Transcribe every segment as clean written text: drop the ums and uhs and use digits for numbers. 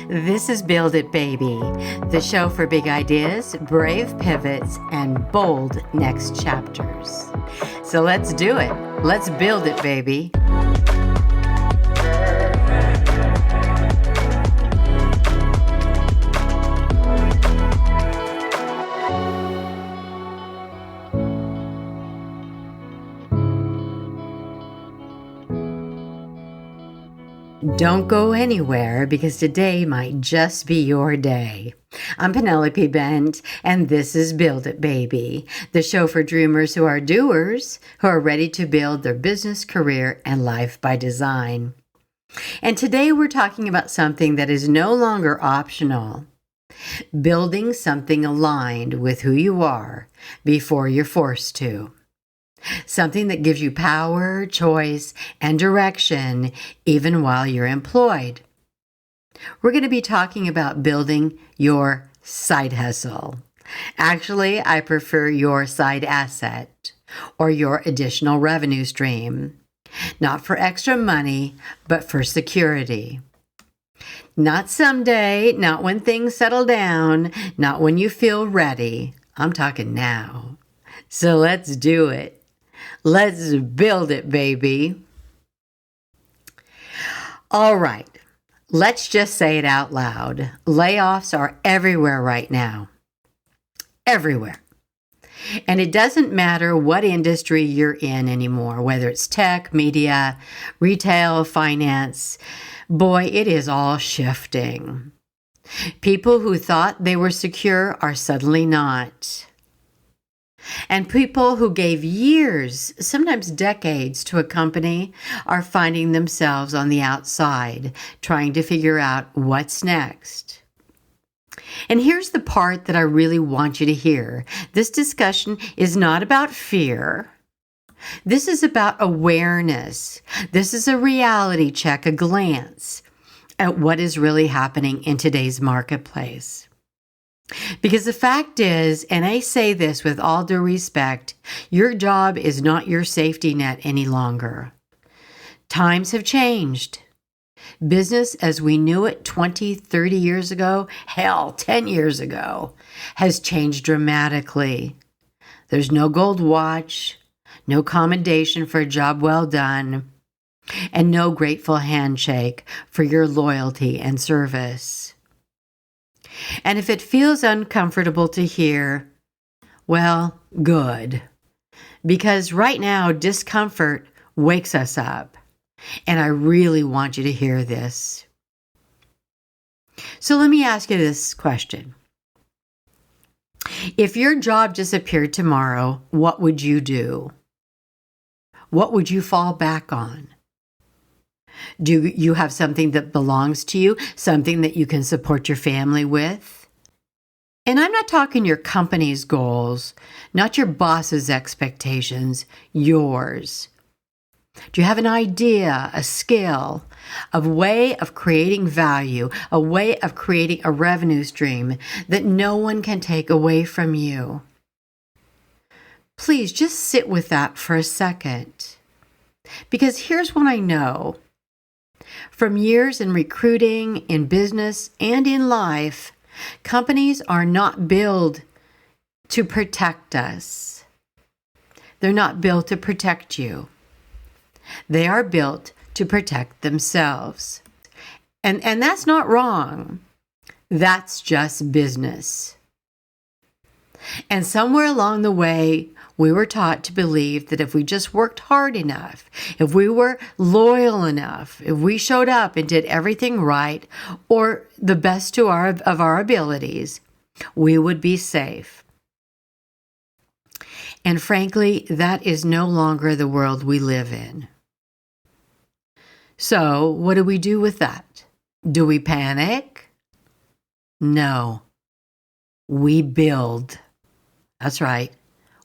This is Build It Baby, the show for big ideas, brave pivots, and bold next chapters. So let's do it. Let's build it, baby. Don't go anywhere because today might just be your day. I'm Penelope Bent, and this is Build It Baby, the show for dreamers who are doers, who are ready to build their business, career, and life by design. And today we're talking about something that is no longer optional. Building something aligned with who you are before you're forced to. Something that gives you power, choice, and direction even while you're employed. We're going to be talking about building your side hustle. Actually, I prefer your side asset or your additional revenue stream. Not for extra money, but for security. Not someday, not when things settle down, not when you feel ready. I'm talking now. So let's do it. Let's build it, baby. All right, let's just say it out loud. Layoffs are everywhere right now. Everywhere. And it doesn't matter what industry you're in anymore, whether it's tech, media, retail, finance. Boy, it is all shifting. People who thought they were secure are suddenly not. And people who gave years, sometimes decades, to a company are finding themselves on the outside, trying to figure out what's next. And here's the part that I really want you to hear. This discussion is not about fear. This is about awareness. This is a reality check, a glance at what is really happening in today's marketplace. Because the fact is, and I say this with all due respect, your job is not your safety net any longer. Times have changed. Business as we knew it 20, 30 years ago, hell, 10 years ago, has changed dramatically. There's no gold watch, no commendation for a job well done, and no grateful handshake for your loyalty and service. And if it feels uncomfortable to hear, well, good. Because right now, discomfort wakes us up. And I really want you to hear this. So let me ask you this question. If your job disappeared tomorrow, what would you do? What would you fall back on? Do you have something that belongs to you, something that you can support your family with? And I'm not talking your company's goals, not your boss's expectations, yours. Do you have an idea, a skill, a way of creating value, a way of creating a revenue stream that no one can take away from you? Please just sit with that for a second. Because here's what I know. From years in recruiting, in business, and in life, companies are not built to protect us. They're not built to protect you. They are built to protect themselves. And that's not wrong. That's just business. And somewhere along the way, we were taught to believe that if we just worked hard enough, if we were loyal enough, if we showed up and did everything right or the best of our abilities, we would be safe. And frankly, that is no longer the world we live in. So, what do we do with that? Do we panic? No. We build. That's right.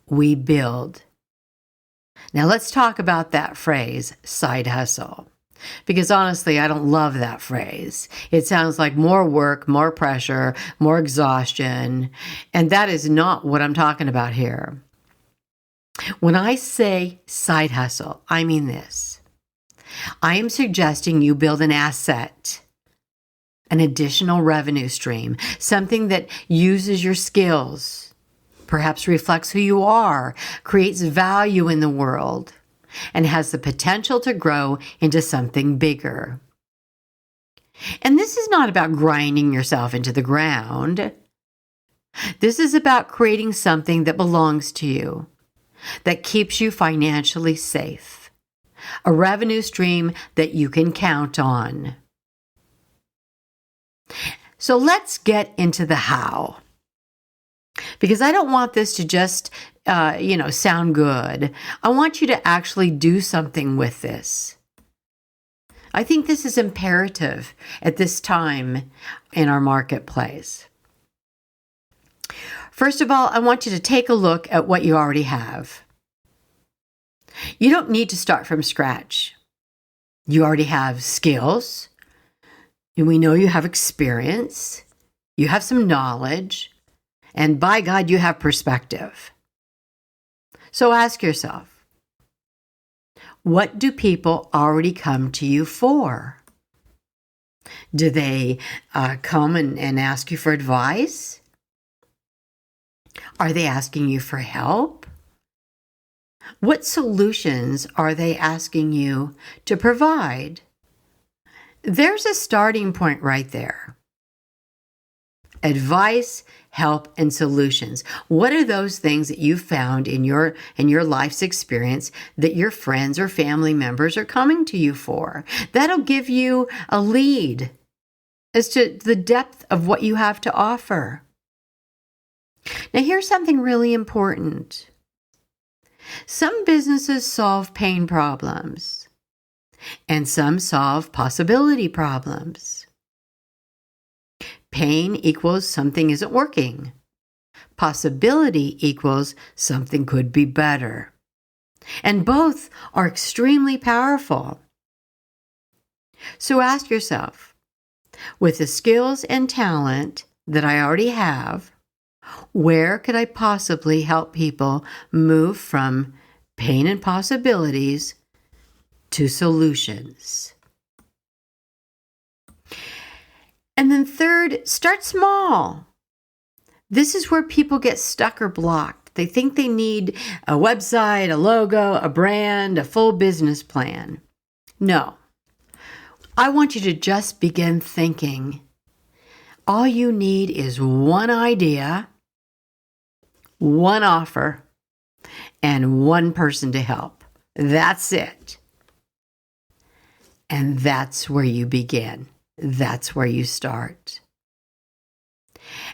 We build. Now let's talk about that phrase, side hustle. Because honestly, I don't love that phrase. It sounds like more work, more pressure, more exhaustion. And that is not what I'm talking about here. When I say side hustle, I mean this. I am suggesting you build an asset an additional revenue stream, something that uses your skills, perhaps reflects who you are, creates value in the world, and has the potential to grow into something bigger. And this is not about grinding yourself into the ground. This is about creating something that belongs to you, that keeps you financially safe, a revenue stream that you can count on. So let's get into the how. Because I don't want this to just, sound good. I want you to actually do something with this. I think this is imperative at this time in our marketplace. First of all, I want you to take a look at what you already have. You don't need to start from scratch. You already have skills. And we know you have experience. You have some knowledge. And by God, you have perspective. So ask yourself, what do people already come to you for? Do they come and ask you for advice? Are they asking you for help? What solutions are they asking you to provide? There's a starting point right there. Advice, help, and solutions. What are those things that you found in your life's experience that your friends or family members are coming to you for? That'll give you a lead as to the depth of what you have to offer. Now, here's something really important. Some businesses solve pain problems, and some solve possibility problems. Pain equals something isn't working. Possibility equals something could be better. And both are extremely powerful. So ask yourself, with the skills and talent that I already have, where could I possibly help people move from pain and possibilities to solutions? And then third, start small. This is where people get stuck or blocked. They think they need a website, a logo, a brand, a full business plan. No. I want you to just begin thinking. All you need is one idea, one offer, and one person to help. That's it. And that's where you begin. That's where you start.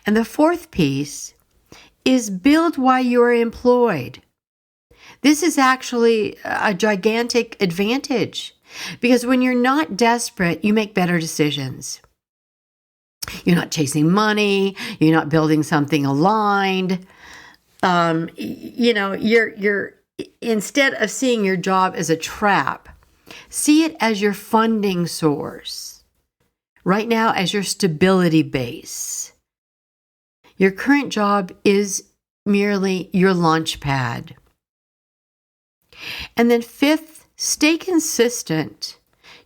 And the fourth piece is build while you are employed. This is actually a gigantic advantage because when you're not desperate, you make better decisions. You're not chasing money. You're not building something aligned. You're instead of seeing your job as a trap, see it as your funding source. Right now, as your stability base. Your current job is merely your launch pad. And then fifth, stay consistent.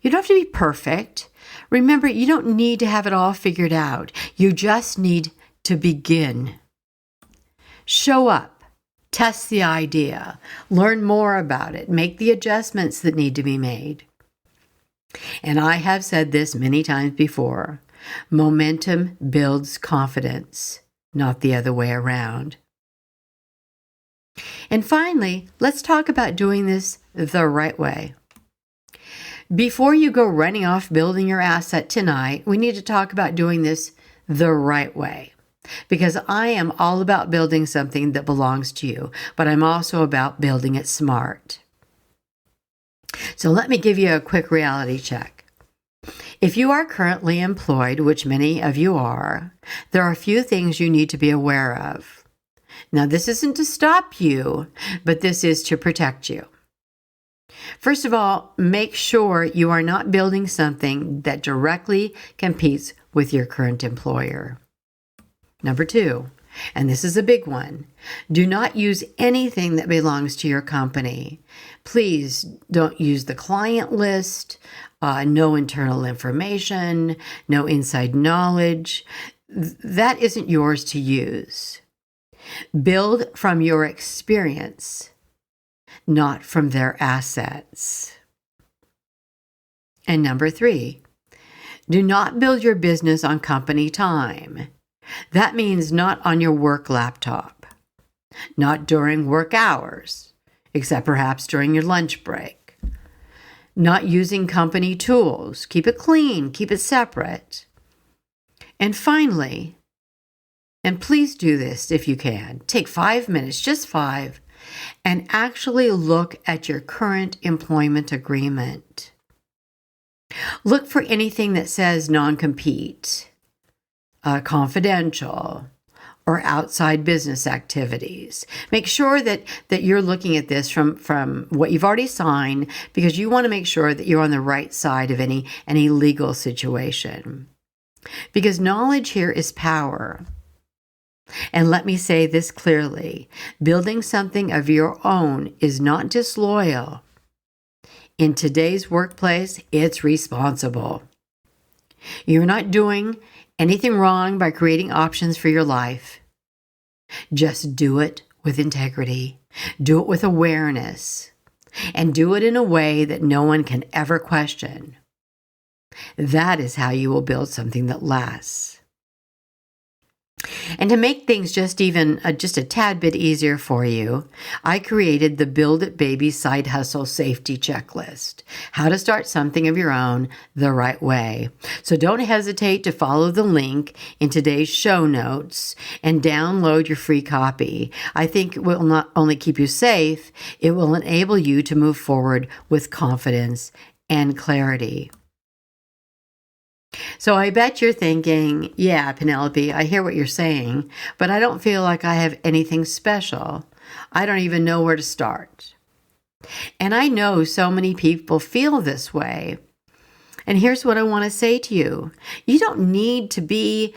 You don't have to be perfect. Remember, you don't need to have it all figured out. You just need to begin. Show up, test the idea, learn more about it, make the adjustments that need to be made. And I have said this many times before, momentum builds confidence, not the other way around. And finally, let's talk about doing this the right way. Before you go running off building your asset tonight, we need to talk about doing this the right way. Because I am all about building something that belongs to you, but I'm also about building it smart. So let me give you a quick reality check. If you are currently employed, which many of you are, there are a few things you need to be aware of. Now, this isn't to stop you, but this is to protect you. First of all, make sure you are not building something that directly competes with your current employer. Number two, And this is a big one. Do not use anything that belongs to your company. Please don't use the client list, no internal information, no inside knowledge. That isn't yours to use. Build from your experience, not from their assets. And number 3, do not build your business on company time. That means not on your work laptop, not during work hours, except perhaps during your lunch break, not using company tools. Keep it clean, keep it separate. And finally, and please do this if you can, take 5 minutes, just 5, and actually look at your current employment agreement. Look for anything that says non-compete, confidential, or outside business activities. Make sure that you're looking at this from what you've already signed, because you want to make sure that you're on the right side of any legal situation. Because knowledge here is power. And let me say this clearly, building something of your own is not disloyal. In today's workplace, it's responsible. You're not doing anything wrong by creating options for your life. Just do it with integrity. Do it with awareness. And do it in a way that no one can ever question. That is how you will build something that lasts. And to make things just a tad bit easier for you, I created the Build It Baby Side Hustle Safety Checklist, how to start something of your own the right way. So don't hesitate to follow the link in today's show notes and download your free copy. I think it will not only keep you safe, it will enable you to move forward with confidence and clarity. So I bet you're thinking, yeah, Penelope, I hear what you're saying, but I don't feel like I have anything special. I don't even know where to start. And I know so many people feel this way. And here's what I want to say to you. You don't need to be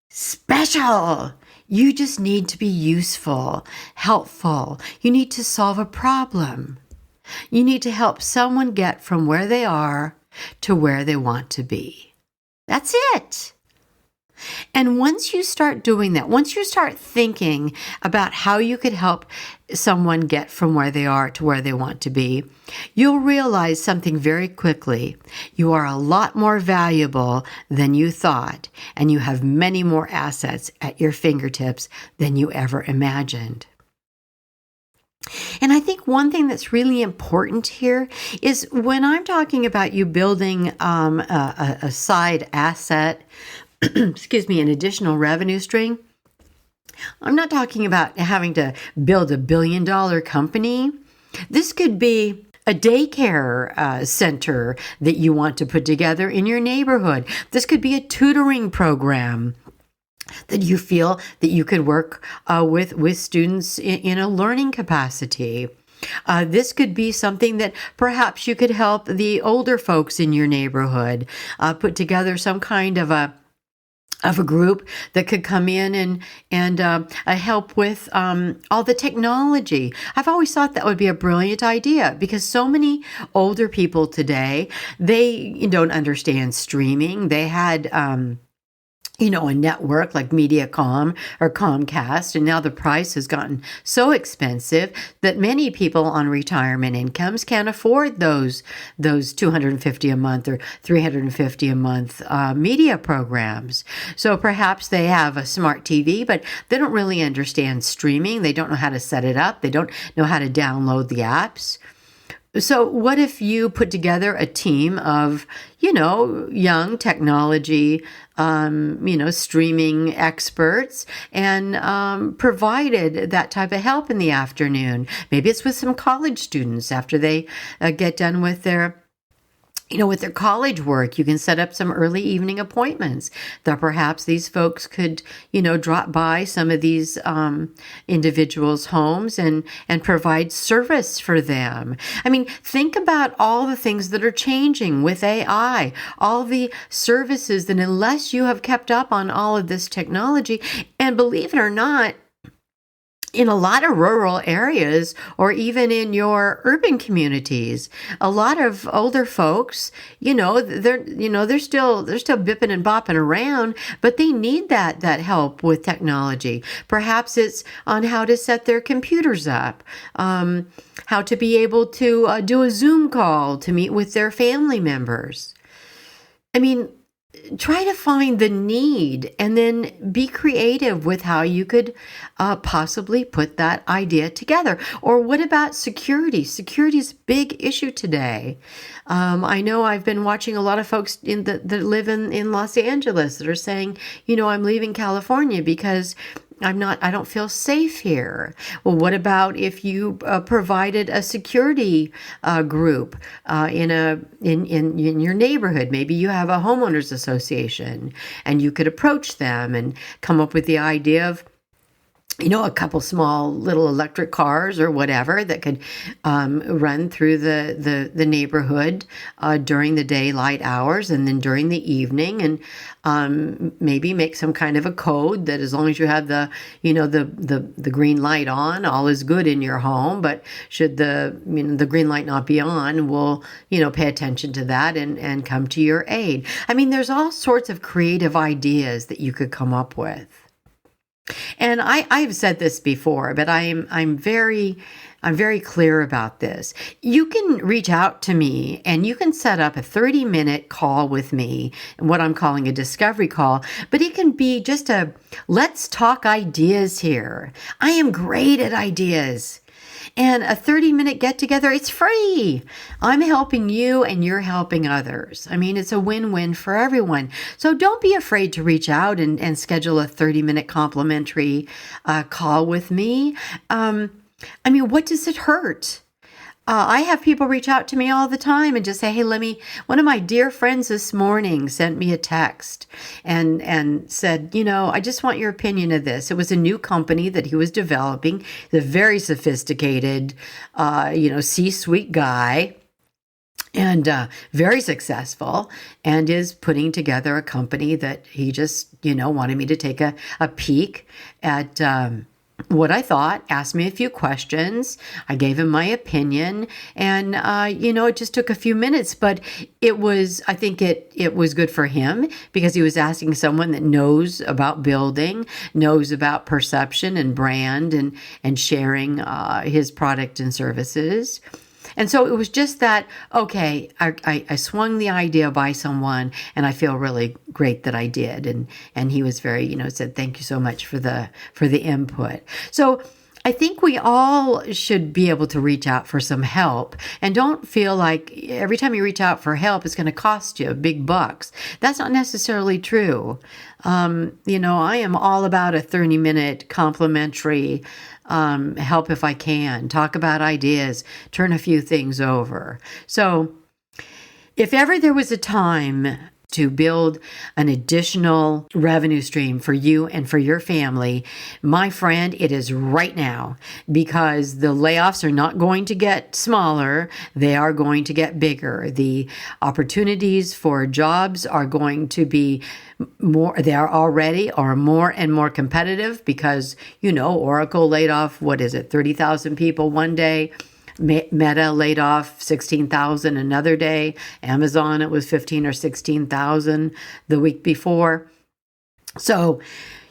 special. You just need to be useful, helpful. You need to solve a problem. You need to help someone get from where they are to where they want to be. That's it. And once you start doing that, once you start thinking about how you could help someone get from where they are to where they want to be, you'll realize something very quickly. You are a lot more valuable than you thought, and you have many more assets at your fingertips than you ever imagined. And I think one thing that's really important here is when I'm talking about you building a side asset, an additional revenue stream, I'm not talking about having to build $1 billion company. This could be a daycare center that you want to put together in your neighborhood. This could be a tutoring program that you feel that you could work with students in a learning capacity. This could be something that perhaps you could help the older folks in your neighborhood put together some kind of a group that could come in and help with all the technology. I've always thought that would be a brilliant idea because so many older people today, they don't understand streaming. They had a network like Mediacom or Comcast, and now the price has gotten so expensive that many people on retirement incomes can't afford those $250 a month or $350 a month media programs. So perhaps they have a smart TV, but they don't really understand streaming. They don't know how to set it up. They don't know how to download the apps. So what if you put together a team of, young technology, streaming experts and provided that type of help in the afternoon? Maybe it's with some college students after they get done with their With their college work, you can set up some early evening appointments that perhaps these folks could, drop by some of these individuals' homes and provide service for them. I mean, think about all the things that are changing with AI, all the services that unless you have kept up on all of this technology, and believe it or not, in a lot of rural areas or even in your urban communities, a lot of older folks, they're still bipping and bopping around, but they need that help with technology. Perhaps it's on how to set their computers up, how to be able to do a Zoom call to meet with their family members. I mean, try to find the need and then be creative with how you could possibly put that idea together. Or what about security? Security is a big issue today. I know I've been watching a lot of folks that live in Los Angeles that are saying, I'm leaving California because I don't feel safe here. Well, what about if you provided a security group in your neighborhood? Maybe you have a homeowners association and you could approach them and come up with the idea of a couple small little electric cars or whatever that could run through the neighborhood during the daylight hours and then during the evening, and maybe make some kind of a code that as long as you have the green light on, all is good in your home. But should the green light not be on, we'll pay attention to that and come to your aid. I mean, there's all sorts of creative ideas that you could come up with. And I've said this before, but I'm very clear about this. You can reach out to me and you can set up a 30-minute call with me, what I'm calling a discovery call, but it can be just a let's talk ideas here. I am great at ideas. And a 30-minute get-together, it's free. I'm helping you and you're helping others. I mean, it's a win-win for everyone. So don't be afraid to reach out and schedule a 30-minute complimentary call with me. What does it hurt? I have people reach out to me all the time and just say, hey, one of my dear friends this morning sent me a text and said, I just want your opinion of this. It was a new company that he was developing, the very sophisticated, C-suite guy, and very successful, and is putting together a company that he just, wanted me to take a peek at what I thought, asked me a few questions. I gave him my opinion, and it just took a few minutes, but I think it was good for him because he was asking someone that knows about building, knows about perception and brand and sharing his product and services. And so it was just that, okay, I swung the idea by someone and I feel really great that I did. And he was very, said, thank you so much for the input. So I think we all should be able to reach out for some help and don't feel like every time you reach out for help, it's going to cost you big bucks. That's not necessarily true. I am all about a 30-minute complimentary help if I can, talk about ideas, turn a few things over. So if ever there was a time to build an additional revenue stream for you and for your family, my friend, it is right now, because the layoffs are not going to get smaller. They are going to get bigger. The opportunities for jobs are going to be more. They are more and more competitive because, Oracle laid off, 30,000 people one day. Meta laid off 16,000 another day. Amazon, it was 15 or 16,000 the week before. So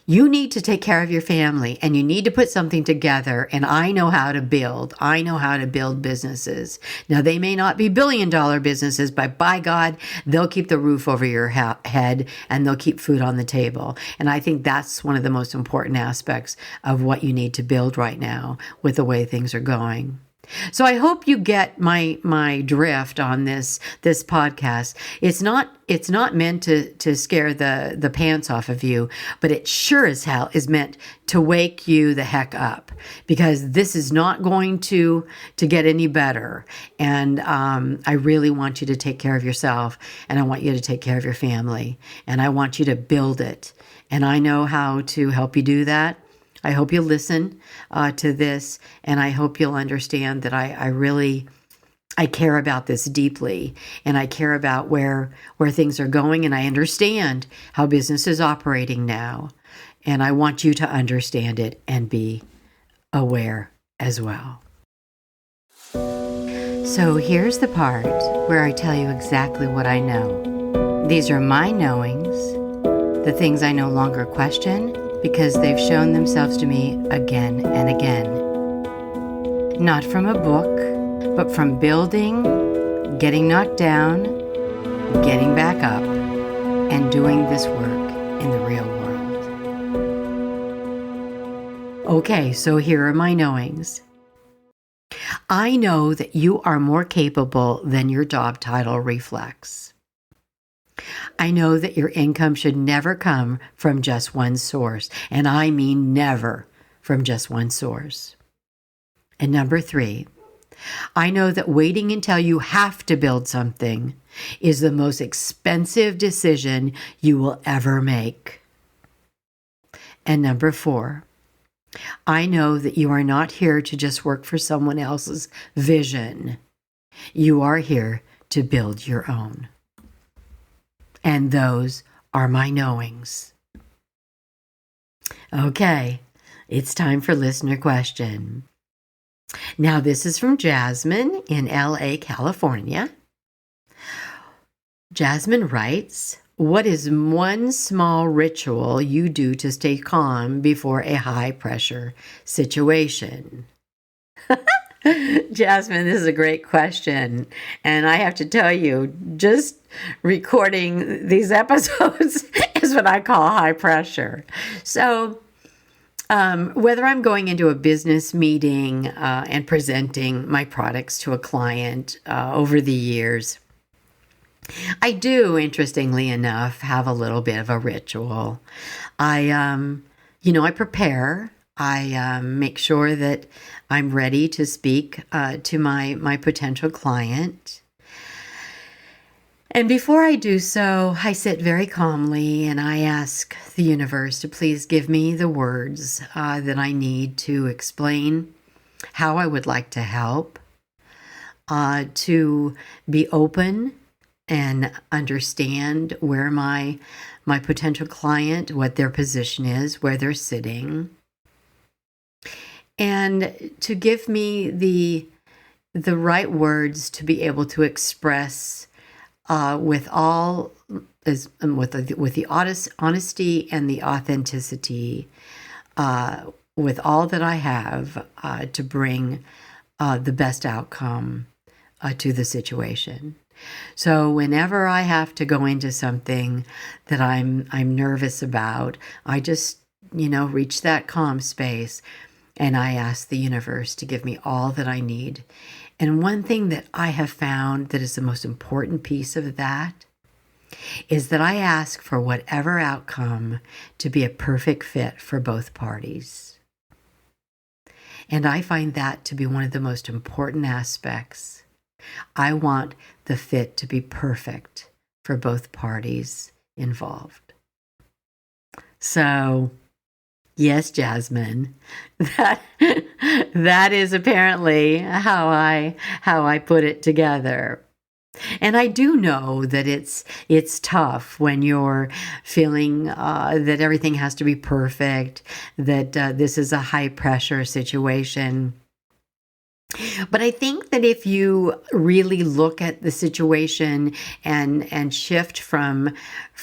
you need to take care of your family and you need to put something together. And I know how to build. I know how to build businesses. Now, they may not be billion-dollar businesses, but by God, they'll keep the roof over your head and they'll keep food on the table. And I think that's one of the most important aspects of what you need to build right now with the way things are going. So I hope you get my drift on this podcast. It's not meant to scare the pants off of you, but it sure as hell is meant to wake you the heck up, because this is not going to get any better. And I really want you to take care of yourself, and I want you to take care of your family, and I want you to build it. And I know how to help you do that. I hope you'll listen to this, and I hope you'll understand that I care about this deeply, and I care about where things are going, and I understand how business is operating now, and I want you to understand it and be aware as well. So here's the part where I tell you exactly what I know. These are my knowings, the things I no longer question, because they've shown themselves to me again and again. Not from a book, but from building, getting knocked down, getting back up, and doing this work in the real world. Okay, so here are my knowings. I know that you are more capable than your job title reflects. I know that your income should never come from just one source, and I mean never from just one source. And number 3, I know that waiting until you have to build something is the most expensive decision you will ever make. And number 4, I know that you are not here to just work for someone else's vision. You are here to build your own. And those are my knowings. Okay, it's time for listener question. Now, this is from Jasmine in LA, California. Jasmine writes, what is one small ritual you do to stay calm before a high-pressure situation? Jasmine, this is a great question. And I have to tell you, just recording these episodes is what I call high pressure. So whether I'm going into a business meeting and presenting my products to a client over the years, I do, interestingly enough, have a little bit of a ritual. I prepare. I make sure that I'm ready to speak to my potential client. And before I do so, I sit very calmly and I ask the universe to please give me the words that I need to explain how I would like to help, to be open and understand where my potential client, what their position is, where they're sitting, and to give me the right words to be able to express with the honesty and the authenticity, with all that I have, to bring the best outcome to the situation. So whenever I have to go into something that I'm nervous about, I just reach that calm space and I ask the universe to give me all that I need. And one thing that I have found that is the most important piece of that is that I ask for whatever outcome to be a perfect fit for both parties. And I find that to be one of the most important aspects. I want the fit to be perfect for both parties involved. So, yes, Jasmine, that is apparently how I put it together. And I do know that it's tough when you're feeling that everything has to be perfect, that this is a high pressure situation. But I think that if you really look at the situation and shift from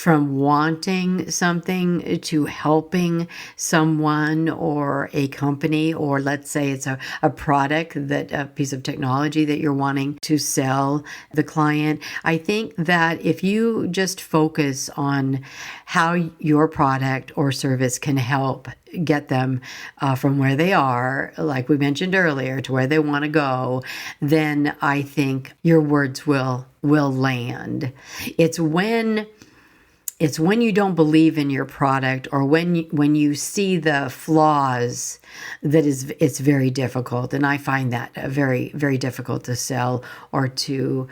wanting something to helping someone or a company, or let's say it's a product, that a piece of technology that you're wanting to sell the client, I think that if you just focus on how your product or service can help get them from where they are, like we mentioned earlier, to where they want to go, then I think your words will land. It's when you don't believe in your product, or when you see the flaws, that it's very difficult. And I find that very, very difficult to sell or to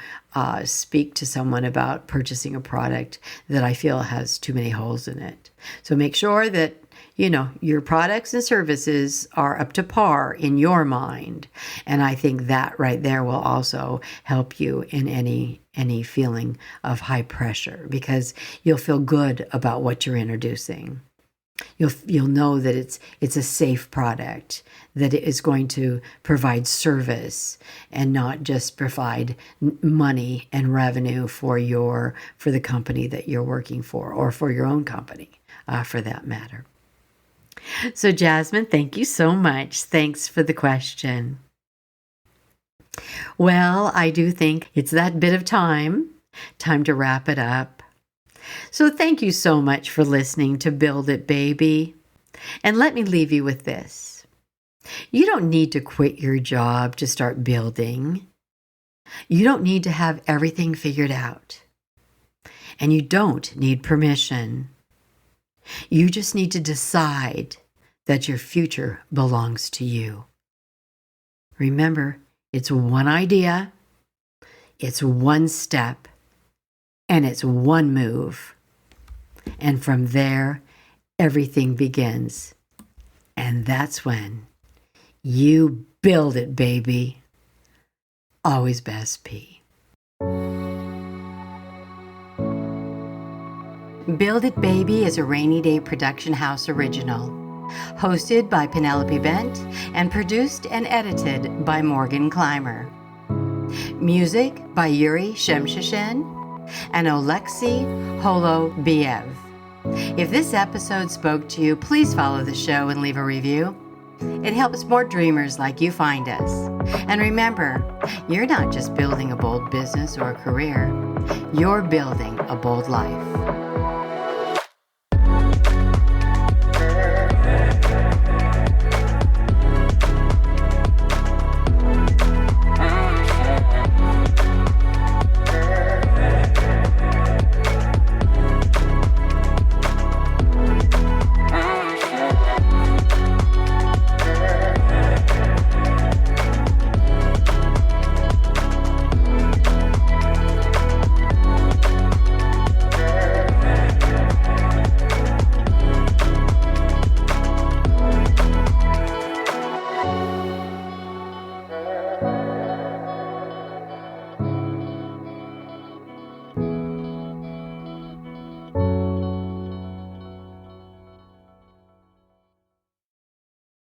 speak to someone about purchasing a product that I feel has too many holes in it. So make sure that your products and services are up to par in your mind. And I think that right there will also help you in any feeling of high pressure, because you'll feel good about what you're introducing. You'll know that it's a safe product, that it is going to provide service and not just provide money and revenue for the company that you're working for, or for your own company, for that matter. So Jasmine, thank you so much. Thanks for the question. Well, I do think it's that bit of time to wrap it up. So thank you so much for listening to Build It, Baby. And let me leave you with this. You don't need to quit your job to start building. You don't need to have everything figured out. And you don't need permission. You just need to decide that your future belongs to you. Remember, it's one idea, it's one step, and it's one move. And from there, everything begins. And that's when you build it, baby. Always best, P. Build It, Baby is a Rainy Day Production House original, hosted by Penelope Bent and produced and edited by Morgan Clymer. Music by Yuri Shemshashen and Oleksiy Holobiev. If this episode spoke to you, please follow the show and leave a review. It helps more dreamers like you find us. And remember, you're not just building a bold business or a career, you're building a bold life.